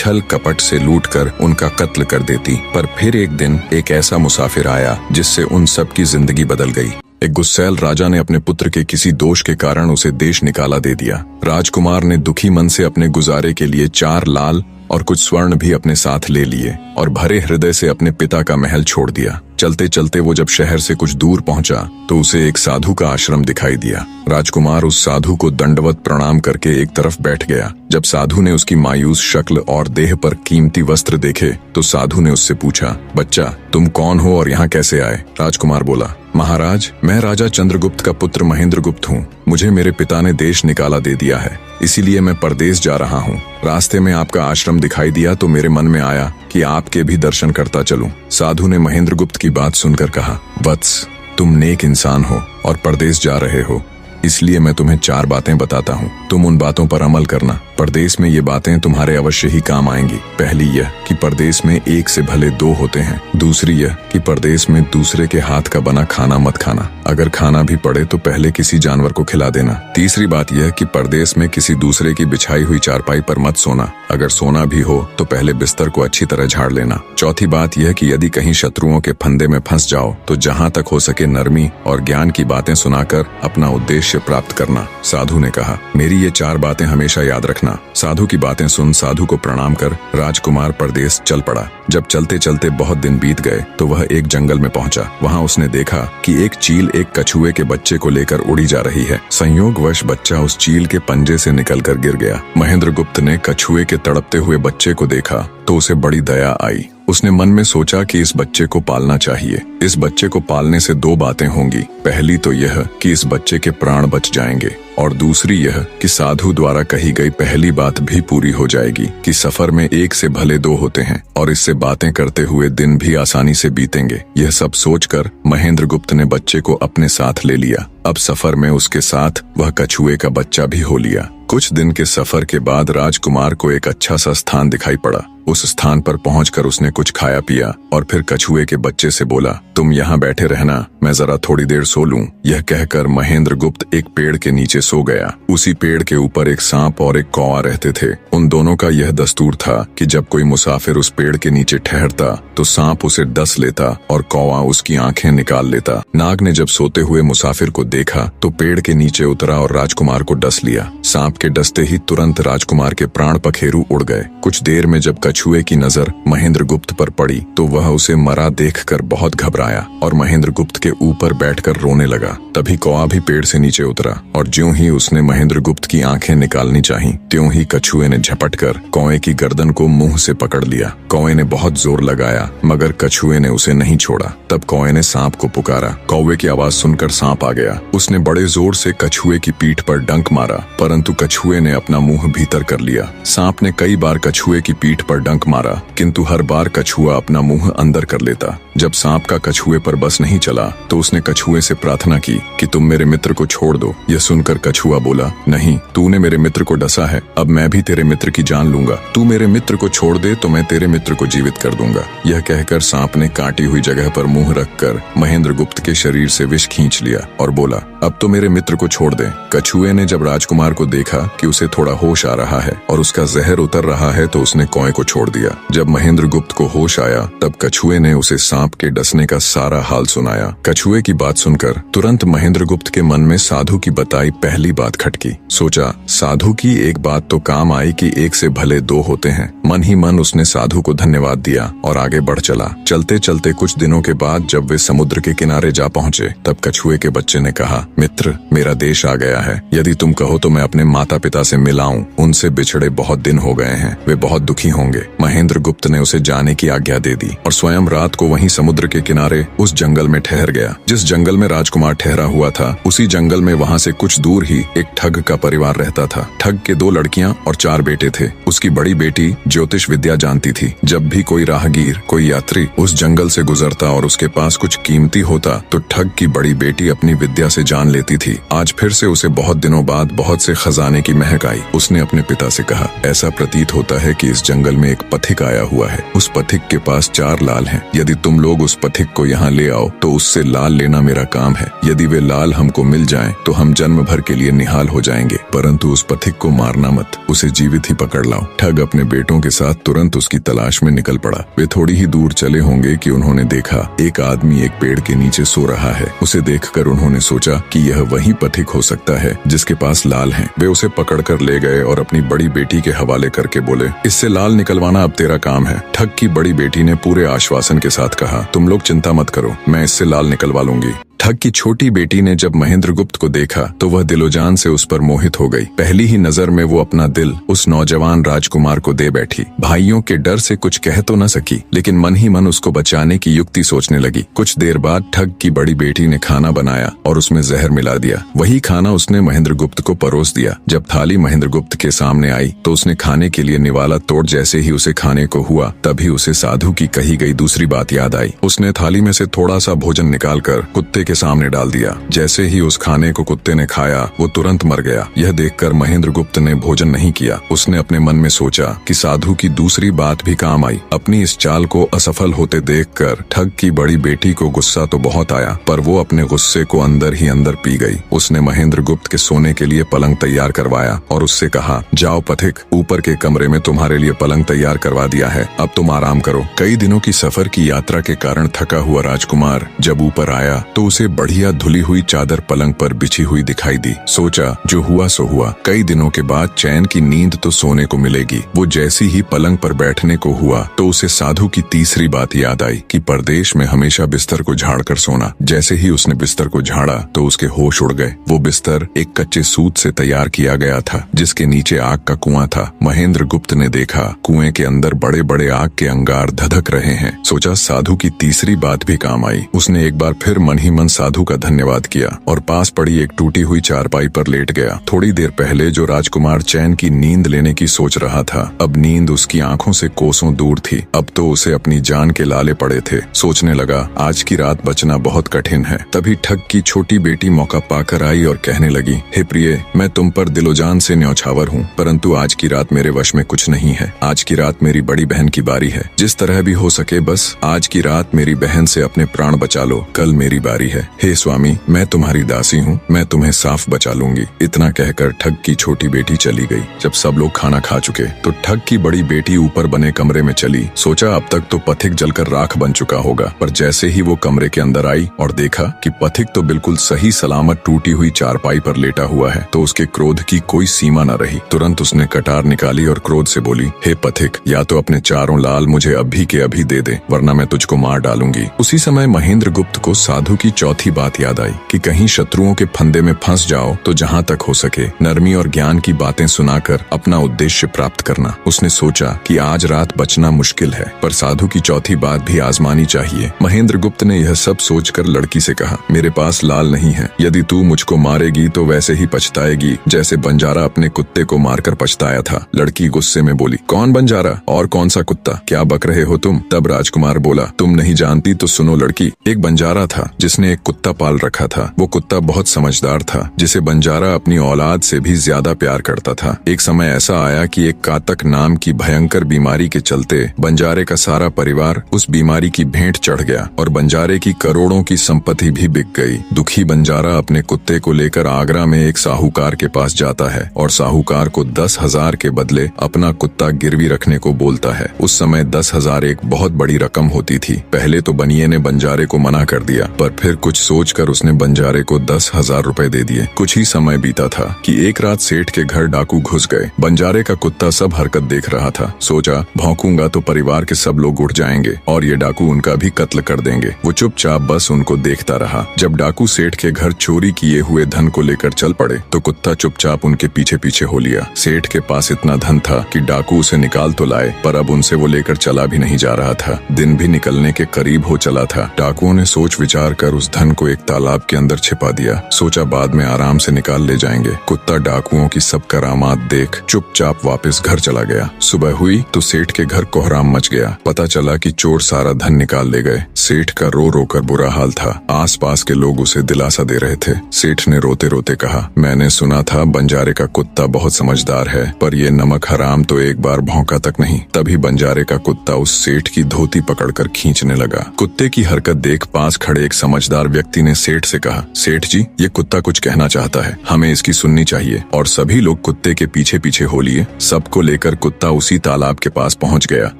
छल कपट से लूटकर उनका कत्ल कर देती। पर फिर एक दिन एक ऐसा मुसाफिर आया जिससे उन सब की जिंदगी बदल गई। एक गुस्सैल राजा ने अपने पुत्र के किसी दोष के कारण उसे देश निकाला दे दिया। राजकुमार ने दुखी मन से अपने गुजारे के लिए 4 लाल और कुछ स्वर्ण भी अपने साथ ले लिए और भरे हृदय से अपने पिता का महल छोड़ दिया। चलते चलते वो जब शहर से कुछ दूर पहुंचा तो उसे एक साधु का आश्रम दिखाई दिया। राजकुमार उस साधु को दंडवत प्रणाम करके एक तरफ बैठ गया। जब साधु ने उसकी मायूस शक्ल और देह पर कीमती वस्त्र देखे तो साधु ने उससे पूछा, बच्चा तुम कौन हो और यहाँ कैसे आए? राजकुमार बोला, महाराज मैं राजा चंद्रगुप्त का पुत्र महेंद्रगुप्त हूँ। मुझे मेरे पिता ने देश निकाला दे दिया है, इसीलिए मैं परदेश जा रहा हूँ। रास्ते में आपका आश्रम दिखाई दिया तो मेरे मन में आया कि आपके भी दर्शन करता चलूं। साधु ने महेंद्रगुप्त की बात सुनकर कहा, वत्स तुम नेक इंसान हो और परदेश जा रहे हो, इसलिए मैं तुम्हें 4 बातें बताता हूँ। तुम उन बातों पर अमल करना। परदेश में ये बातें तुम्हारे अवश्य ही काम आएंगी। पहली यह कि परदेश में एक से भले 2 होते हैं। दूसरी यह कि परदेश में दूसरे के हाथ का बना खाना मत खाना। अगर खाना भी पड़े तो पहले किसी जानवर को खिला देना। तीसरी बात यह कि परदेश में किसी दूसरे की बिछाई हुई चारपाई पर मत सोना। अगर सोना भी हो तो पहले बिस्तर को अच्छी तरह झाड़ लेना। चौथी बात यह कि यदि कहीं शत्रुओं के फंदे में फंस जाओ तो जहाँ तक हो सके नरमी और ज्ञान की बातें सुनाकर अपना उद्देश्य प्राप्त करना। साधु ने कहा, मेरी ये 4 बातें हमेशा याद रखना। साधु की बातें सुन साधु को प्रणाम कर राजकुमार परदेश चल पड़ा। जब चलते चलते बहुत दिन बीत गए तो वह एक जंगल में पहुंचा। वहां उसने देखा कि एक चील एक कछुए के बच्चे को लेकर उड़ी जा रही है। संयोगवश बच्चा उस चील के पंजे से निकलकर गिर गया। महेंद्रगुप्त ने कछुए के तड़पते हुए बच्चे को देखा तो उसे बड़ी दया आई। उसने मन में सोचा कि इस बच्चे को पालना चाहिए। इस बच्चे को पालने से 2 बातें होंगी। पहली तो यह कि इस बच्चे के प्राण बच जाएंगे और दूसरी यह कि साधु द्वारा कही गई पहली बात भी पूरी हो जाएगी कि सफर में एक से भले 2 होते हैं और इससे बातें करते हुए दिन भी आसानी से बीतेंगे। यह सब सोचकर महेंद्रगुप्त ने बच्चे को अपने साथ ले लिया। अब सफर में उसके साथ वह कछुए का बच्चा भी हो लिया। कुछ दिन के सफर के बाद राजकुमार को एक अच्छा सा स्थान दिखाई पड़ा। उस स्थान पर पहुंचकर उसने कुछ खाया पिया और फिर कछुए के बच्चे से बोला, तुम यहाँ बैठे रहना, मैं जरा थोड़ी देर सो लूं। यह कहकर महेंद्रगुप्त एक पेड़ के नीचे सो गया। उसी पेड़ के ऊपर एक सांप और एक कौवा रहते थे। उन दोनों का यह दस्तूर था कि जब कोई मुसाफिर उस पेड़ के नीचे ठहरता तो सांप उसे डस लेता और कौवा उसकी आंखें निकाल लेता। नाग ने जब सोते हुए मुसाफिर को देखा तो पेड़ के नीचे उतरा और राजकुमार को डस लिया। सांप के डसते ही तुरंत राजकुमार के प्राण पखेरु उड़ गए। कुछ देर में जब कछुए की नजर महेंद्रगुप्त पर पड़ी तो वह उसे मरा देखकर बहुत घबराया और महेंद्रगुप्त के ऊपर बैठकर रोने लगा। तभी कौवा भी पेड़ से नीचे उतरा और ज्यों ही उसने महेंद्रगुप्त की आंखें निकालनी चाही त्यों ही कछुए ने झपटकर कौवे की गर्दन को मुंह से पकड़ लिया। कौवे ने बहुत जोर लगाया मगर कछुए ने उसे नहीं छोड़ा। तब कौवे ने सांप को पुकारा। कौवे की आवाज सुनकर सांप आ गया। उसने बड़े जोर से कछुए की पीठ पर डंक मारा परंतु कछुए ने अपना मुंह भीतर कर लिया। सांप ने कई बार कछुए की पीठ पर डंक मारा किंतु हर बार कछुआ अपना मुंह अंदर कर लेता। जब सांप का कछुए पर बस नहीं चला तो उसने कछुए से प्रार्थना की कि तुम मेरे मित्र को छोड़ दो। यह सुनकर कछुआ बोला, नहीं, तूने मेरे मित्र को डसा है, अब मैं भी तेरे मित्र की जान लूंगा। तू मेरे मित्र को छोड़ दे तो मैं तेरे मित्र को जीवित कर दूंगा। यह कहकर सांप ने काटी हुई जगह पर मुंह रखकर महेंद्रगुप्त के शरीर से विष खींच लिया और बोला, अब तो मेरे मित्र को छोड़ दे। कछुए ने जब राजकुमार को देखा कि उसे थोड़ा होश आ रहा है और उसका जहर उतर रहा है तो उसने कौवे को छोड़ दिया। जब महेंद्रगुप्त को होश आया तब कछुए ने उसे सांप के डसने का सारा हाल सुनाया। कछुए की बात सुनकर तुरंत महेंद्रगुप्त के मन में साधु की बताई पहली बात खटकी। सोचा, साधु की एक बात तो काम आई कि एक से भले 2 होते हैं। मन ही मन उसने साधु को धन्यवाद दिया और आगे बढ़ चला। चलते चलते कुछ दिनों के बाद जब वे समुद्र के किनारे जा पहुंचे तब कछुए के बच्चे ने कहा, मित्र, मेरा देश आ गया है। यदि तुम कहो तो मैं अपने माता पिता से मिलाऊं। उनसे बिछड़े बहुत दिन हो गए हैं, वे बहुत दुखी होंगे। महेंद्रगुप्त ने उसे जाने की आज्ञा दे दी और स्वयं रात को वहीं समुद्र के किनारे उस जंगल में ठहर गया। जिस जंगल में राजकुमार ठहरा हुआ था उसी जंगल में वहां से कुछ दूर ही एक ठग का परिवार रहता था। ठग के 2 लड़कियां और 4 बेटे थे। उसकी बड़ी बेटी ज्योतिष विद्या जानती थी। जब भी कोई राहगीर, कोई यात्री उस जंगल से गुजरता और उसके पास कुछ कीमती होता तो ठग की बड़ी बेटी अपनी विद्या से जान लेती थी। आज फिर से उसे बहुत दिनों बाद बहुत से खजाने की महक आई। उसने अपने पिता से कहा, ऐसा प्रतीत होता है कि इस जंगल में एक पथिक आया हुआ है। उस पथिक के पास 4 लाल हैं। यदि तुम लोग उस पथिक को यहाँ ले आओ तो उससे लाल लेना मेरा काम है। यदि वे लाल हमको मिल जाएं तो हम जन्म भर के लिए निहाल हो जाएंगे, परंतु उस पथिक को मारना मत, उसे जीवित ही पकड़ लाओ। ठग अपने बेटों के साथ तुरंत उसकी तलाश में निकल पड़ा। वे थोड़ी ही दूर चले होंगे कि उन्होंने देखा एक आदमी एक पेड़ के नीचे सो रहा है। उसे देखकर उन्होंने सोचा कि यह वही पथिक हो सकता है जिसके पास लाल है। वे उसे पकड़कर ले गए और अपनी बड़ी बेटी के हवाले करके बोले, इससे लाल निकलवाना अब तेरा काम है। ठग की बड़ी बेटी ने पूरे आश्वासन के साथ कहा, तुम लोग चिंता मत करो, मैं इससे लाल निकलवा लूंगी। ठग की छोटी बेटी ने जब महेंद्रगुप्त को देखा तो वह दिलोजान से उस पर मोहित हो गई। पहली ही नजर में वो अपना दिल उस नौजवान राजकुमार को दे बैठी। भाइयों के डर से कुछ कह तो न सकी, लेकिन मन ही मन उसको बचाने की युक्ति सोचने लगी। कुछ देर बाद ठग की बड़ी बेटी ने खाना बनाया और उसमें जहर मिला दिया। वही खाना उसने महेंद्रगुप्त को परोस दिया। जब थाली महेंद्रगुप्त के सामने आई तो उसने खाने के लिए निवाला तोड़ जैसे ही उसे खाने को हुआ, तभी उसे साधु की कही गई दूसरी बात याद आई। उसने थाली में से थोड़ा सा भोजन निकालकर कुत्ते के सामने डाल दिया। जैसे ही उस खाने को कुत्ते ने खाया वो तुरंत मर गया। यह देखकर महेंद्रगुप्त ने भोजन नहीं किया। उसने अपने मन में सोचा कि साधु की दूसरी बात भी काम आई। अपनी इस चाल को असफल होते देखकर ठग की बड़ी बेटी को गुस्सा तो बहुत आया, पर वो अपने गुस्से को अंदर ही अंदर पी गई। उसने महेंद्रगुप्त के सोने के लिए पलंग तैयार करवाया और उससे कहा, जाओ पथिक, ऊपर के कमरे में तुम्हारे लिए पलंग तैयार करवा दिया है, अब तुम आराम करो। कई दिनों की सफर की यात्रा के कारण थका हुआ राजकुमार जब ऊपर आया तो उसे बढ़िया धुली हुई चादर पलंग पर बिछी हुई दिखाई दी। सोचा जो हुआ सो हुआ, कई दिनों के बाद चैन की नींद तो सोने को मिलेगी। वो जैसी ही पलंग पर बैठने को हुआ तो उसे साधु की तीसरी बात याद आई कि परदेश में हमेशा बिस्तर को झाड़कर सोना। जैसे ही उसने बिस्तर को झाड़ा तो उसके होश उड़ गए। वो बिस्तर एक कच्चे सूत से तैयार किया गया था जिसके नीचे आग का कुआं था। महेंद्रगुप्त ने देखा कुएं के अंदर बड़े बड़े आग के अंगार धधक रहे हैं। सोचा साधु की तीसरी बात भी काम आई। उसने एक बार फिर मन ही मन साधु का धन्यवाद किया और पास पड़ी एक टूटी हुई चारपाई पर लेट गया। थोड़ी देर पहले जो राजकुमार चैन की नींद लेने की सोच रहा था, अब नींद उसकी आंखों से कोसों दूर थी। अब तो उसे अपनी जान के लाले पड़े थे। सोचने लगा, आज की रात बचना बहुत कठिन है। तभी ठग की छोटी बेटी मौका पाकर आई और कहने लगी, हे प्रिय, मैं तुम पर दिलोजान से न्यौछावर हूँ, परंतु आज की रात मेरे वश में कुछ नहीं है। आज की रात मेरी बड़ी बहन की बारी है। जिस तरह भी हो सके बस आज की रात मेरी बहन से अपने प्राण बचा लो, कल मेरी बारी है। हे स्वामी, मैं तुम्हारी दासी हूँ, मैं तुम्हें साफ बचा लूंगी। इतना कहकर ठग की छोटी बेटी चली गई। जब सब लोग खाना खा चुके तो ठग की बड़ी बेटी ऊपर बने कमरे में चली। सोचा अब तक तो पथिक जलकर राख बन चुका होगा, पर जैसे ही वो कमरे के अंदर आई और देखा कि पथिक तो बिल्कुल सही सलामत टूटी हुई चारपाई पर लेटा हुआ है तो उसके क्रोध की कोई सीमा न रही। तुरंत उसने कटार निकाली और क्रोध से बोली, हे पथिक, या तो अपने चारों लाल मुझे अभी के अभी दे दे, वरना मैं तुझको मार डालूंगी। उसी समय महेंद्रगुप्त को साधु की चौथी बात याद आई कि कहीं शत्रुओं के फंदे में फंस जाओ तो जहाँ तक हो सके नरमी और ज्ञान की बातें सुनाकर अपना उद्देश्य प्राप्त करना। उसने सोचा कि आज रात बचना मुश्किल है, पर साधु की चौथी बात भी आजमानी चाहिए। महेंद्रगुप्त ने यह सब सोचकर लड़की से कहा, मेरे पास लाल नहीं है, यदि तू मुझको मारेगी तो वैसे ही पछताएगी जैसे बंजारा अपने कुत्ते को मारकर पछताया था। लड़की गुस्से में बोली, कौन बंजारा और कौन सा कुत्ता, क्या बक रहे हो तुम? तब राजकुमार बोला, तुम नहीं जानती तो सुनो लड़की, एक बंजारा था जिसने एक कुत्ता पाल रखा था। वो कुत्ता बहुत समझदार था जिसे बंजारा अपनी औलाद से भी ज्यादा प्यार करता था। एक समय ऐसा आया कि एक कातक नाम की भयंकर बीमारी के चलते बंजारे का सारा परिवार उस बीमारी की भेंट चढ़ गया और बंजारे की करोड़ों की संपत्ति भी बिक गई। दुखी बंजारा अपने कुत्ते को लेकर आगरा में एक साहूकार के पास जाता है और साहूकार को 10,000 के बदले अपना कुत्ता गिरवी रखने को बोलता है। उस समय 10,000 एक बहुत बड़ी रकम होती थी। पहले तो बनिए ने बंजारे को मना कर दिया, पर फिर कुछ सोचकर उसने बंजारे को 10,000 रुपए दे दिए। कुछ ही समय बीता था कि एक रात सेठ के घर डाकू घुस गए। बंजारे का कुत्ता सब हरकत देख रहा था। सोचा, भौंकूंगा तो परिवार के सब लोग उठ जाएंगे और ये डाकू उनका भी कत्ल कर देंगे। वो चुपचाप बस उनको देखता रहा। जब डाकू सेठ के घर चोरी किए हुए धन को लेकर चल पड़े तो कुत्ता चुपचाप उनके पीछे पीछे हो लिया। सेठ के पास इतना धन था कि डाकू उसे निकाल तो लाए, पर अब उनसे वो लेकर चला भी नहीं जा रहा था। दिन भी निकलने के करीब हो चला था। डाकुओं ने सोच विचार कर उस धन को एक तालाब के अंदर छिपा दिया। सोचा बाद में आराम से निकाल ले जाएंगे। कुत्ता डाकुओं की सब करामात देख चुपचाप वापस घर चला गया। सुबह हुई तो सेठ के घर कोहराम मच गया। पता चला कि चोर सारा धन निकाल ले गए। सेठ का रो रो कर बुरा हाल था। आसपास के लोग उसे दिलासा दे रहे थे। सेठ ने रोते रोते कहा, मैंने सुना था बंजारे का कुत्ता बहुत समझदार है, पर ये नमक हराम तो एक बार भौंका तक नहीं। तभी बंजारे का कुत्ता उस सेठ की धोती पकड़कर खींचने लगा। कुत्ते की हरकत देख पास खड़े एक समझदार समझदार व्यक्ति ने सेठ से कहा, सेठ जी, ये कुत्ता कुछ कहना चाहता है, हमें इसकी सुननी चाहिए। और सभी लोग कुत्ते के पीछे पीछे हो लिए। सबको लेकर कुत्ता उसी तालाब के पास पहुंच गया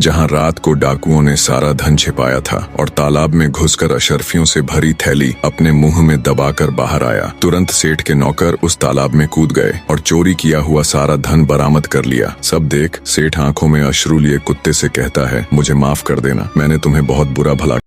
जहां रात को डाकुओं ने सारा धन छिपाया था, और तालाब में घुसकर अशर्फियों से भरी थैली अपने मुंह में दबाकर बाहर आया। तुरंत सेठ के नौकर उस तालाब में कूद गए और चोरी किया हुआ सारा धन बरामद कर लिया। सब देख सेठ आंखों में अश्रु लिए कुत्ते से कहता है, मुझे माफ कर देना, मैंने तुम्हें बहुत बुरा भला